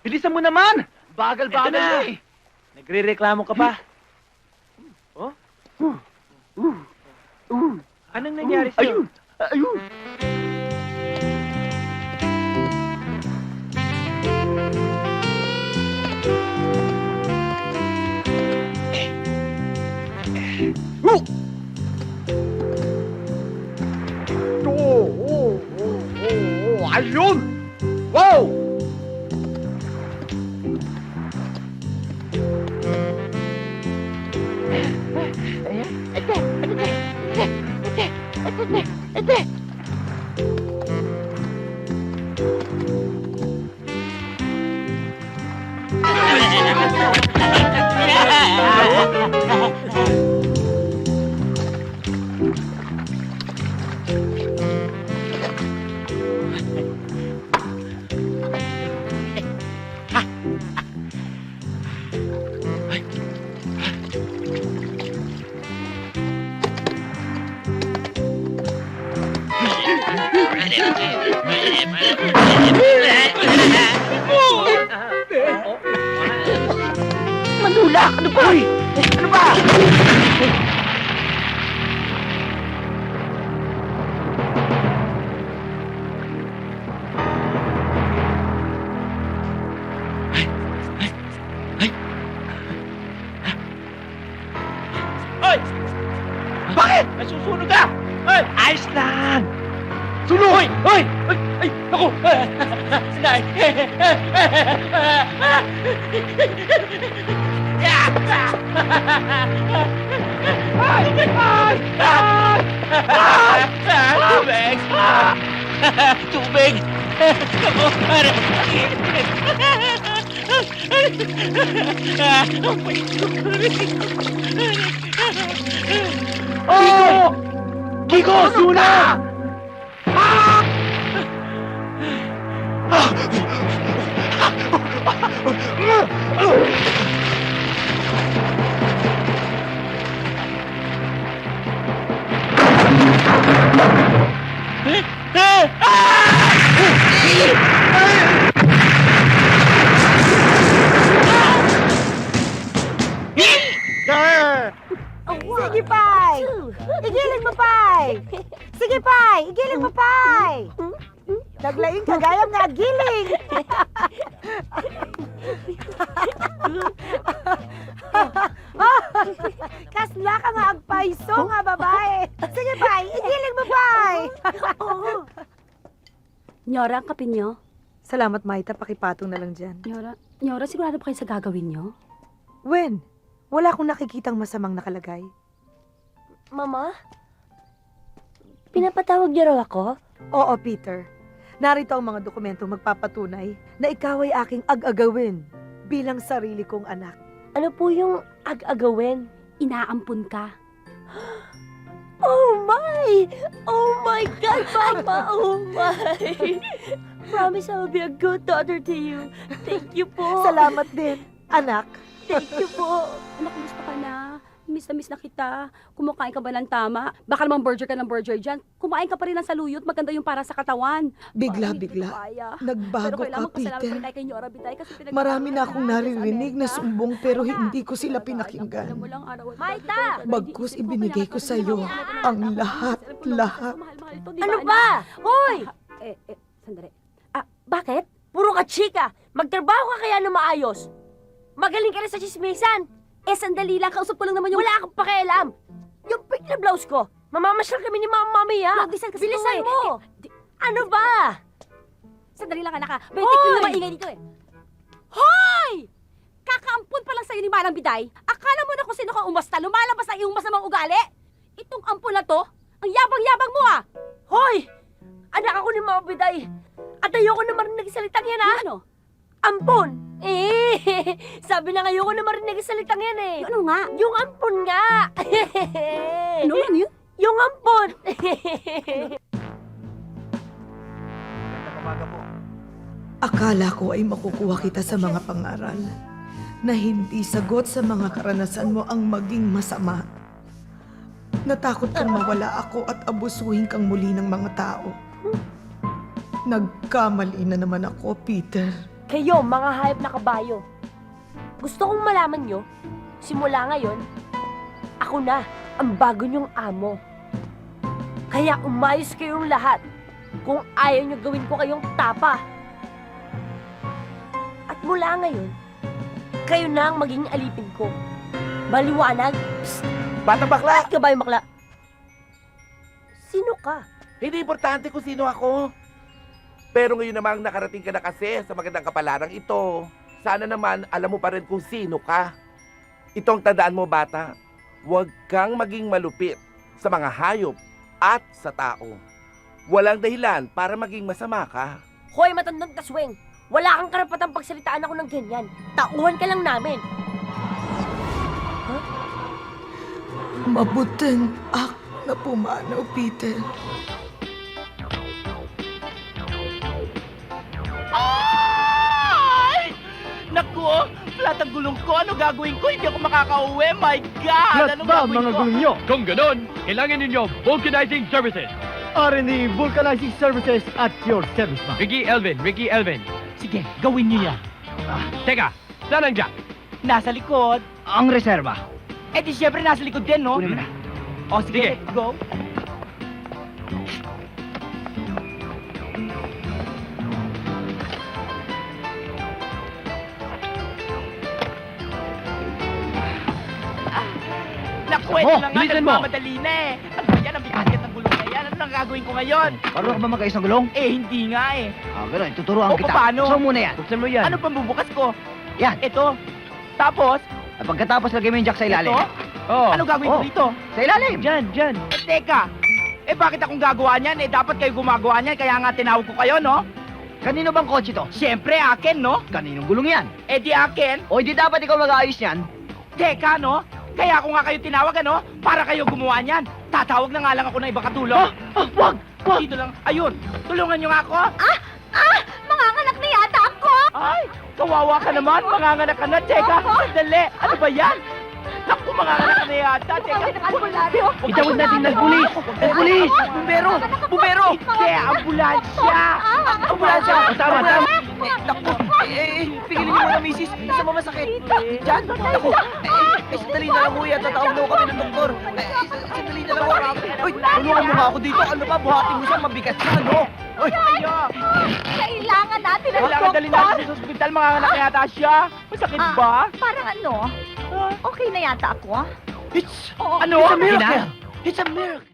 Bilisan mo naman! Bagal-bagal Ito na. na eh. Nagre-reklamo ka pa? Oh? Anong nangyari sa'yo? Ayun! Ayun! Wow! Manula! Ano ba? Ano ba? Hoy! Bakit? Nasusunog ka! Hoy! Ayos lang! Sunog! Hoy! Hoy! Hoy! Ay! Naku! Sinay! Ay! Tubig! Tubig! Naku! Pare! Oh! Kiko! Suna! Sige, Pai! Igilin mo, Pai! Sige, Pai! Igilin mo, Pai! Naglaing kagayam nga giling! Kasla ka nga agpaiso nga, babae! Sige, Pai! Igilin mo, Pai! Nyora, ang kapin nyo? Salamat, Maita. Pakipatong na lang dyan. Nyora, sigurado ba kayo sa gagawin nyo? Wen, wala akong nakikitang masamang nakalagay. Mama? Pinapatawag niyo raw ako? Oo, Peter. Narito ang mga dokumentong magpapatunay na ikaw ay aking ag-agawin bilang sarili kong anak. Ano po yung ag-agawin? Inaampun ka. Oh my! Oh my God, Mama! Oh my! Promise I will be a good daughter to you. Thank you po. Salamat din, anak. Thank you po. Anak, kumusta ka na? Miss na kita. Kumakain ka ba ng tama? Baka naman burger ka ng burger dyan. Kumain ka pa rin ng saluyot. Maganda yung para sa katawan. Bigla-bigla. Nagbago ka, Peter. Marami na akong naririnig na sumbong pero hindi ko sila pinakinggan. Maita! Bagkus ibinigay ko sa iyo ang lahat. Ano ba? Hoy! Sandali. Bakit? Puro ka chika. Magtrabaho ka kaya na maayos. Magaling ka rin sa chismisan. Sandali lang. Kausap ko lang naman yung... Wala akong pakialam. Yung pink na blouse ko, mamamasyal kami ni Mami, ha? Magdisal kasi Bilisan ito, mo! Ano ba? Sandali lang, anak. Betik yung na maingay dito Hoy! Kakaampun pa lang sa'yo ni Manang Biday. Akala mo na kung sino kang umasta, lumalabas ang iyong masamang ugali? Itong ampun na to, ang yabang-yabang mo Hoy! Anak ako ni Mama Biday. At ayoko na marinig salitang yan, ha? Ano? Ampon! Sabi na ayoko na marinig salitang yan, eh. Ano nga? Yung ampon nga! Ano yun? Yung ampon! Akala ko ay makukuha kita sa mga pangaral na hindi sagot sa mga karanasan mo ang maging masama. Natakot kang mawala ako at abusuhin kang muli ng mga tao. Nagkamali na naman ako, Peter. Kayo, mga hayop na kabayo. Gusto kong malaman nyo, simula ngayon, ako na ang bago nyong amo. Kaya umayos kayong lahat kung ayaw nyo gawin ko kayong tapa. At mula ngayon, kayo na ang maging alipin ko. Maliwanag? Psst! Batang bakla! Bakit ka ba yung bakla? Sino ka? Hindi importante kung sino ako. Pero ngayon namang nakarating ka na kasi sa magandang kapalarang ito. Sana naman alam mo pa rin kung sino ka. Itong tandaan mo, bata. Huwag kang maging malupit sa mga hayop at sa tao. Walang dahilan para maging masama ka. Hoy, matandang tasweng! Wala kang karapatang pagsalitaan ako ng ganyan. Tauhan ka lang namin. Mabuting ak na pumanaw, Peter. Ay! Naku! Flat ang gulong ko. Ano gagawin ko? Hindi ako makakauwi. My God! Ano gagawin ko? nyo? Kung ganon, kailangan ninyo vulcanizing services. R&D Vulcanizing Services at your service, ma'am. Ricky Elvin. Sige, gawin niyo yan. Teka, saan ang jack? Nasa likod. Ang reserva. Eh di syempre nasa likod din, no? Kunin mo na. O sige, Sige. let's go. Naku, ito Oh, na nga, bilisan mo. nagmamadali na eh. Ano ba yan? Ang bigat ng gulong na yan. Ano nang gagawin ko ngayon? Marunong ka ba magkaisang gulong? Eh, hindi nga eh. Gano'n, tuturuan O, paano? muna yan. Buksan mo yan. Ano pang bubukas ko? Yan. Ito. Tapos, Pagkatapos lagay mo yung jack sa ito. Oo. Ano gagawin ko dito? Sa ilalim. Diyan. Eh, teka. Eh, bakit akong gagawa niyan? Eh, dapat kayo gumagawa niyan. Kaya nga tinawag ko kayo, no? Kanino bang kotse to? Siyempre, akin, no? Kaninong gulong yan? Eh, di akin. O di dapat ikaw mag-aayos yan? Teka, no? Kaya ako nga kayo tinawag, ano? Para kayo gumawa niyan. Tatawag na nga lang ako ng ibang katulong. Wag! Dito lang. Ayun. Tulungan niyo nga ako. Manganganak na yata ako! Ay, kawawa ka naman. Manganganak ka na. Teka, sandali. Ano ba yan? Naku, manganganak ka na yata. Teka. Albularyo! Itawag natin ng pulis! Ng pulis! Bumbero! Bumbero! Hindi, ambulansya! Ambulansya! Tama. Naku, pigilin niyo muna, misis. Sa mamasakit. Diyan? Naku, sandali na lang, kuya. Tatawag na kami ng doktor. Sandali na lang, kuya. Uy, tulungan mo nga ako dito. Ano ba, buhatin mo siya. Mabigat siya, no? Uy, Kailangan natin ng kailangan dali natin sa ospital. Manganganak yata siya. Masakit ba? Parang ano? Okay na yata ako. It's, Oo. ano? It's a miracle. It's a miracle.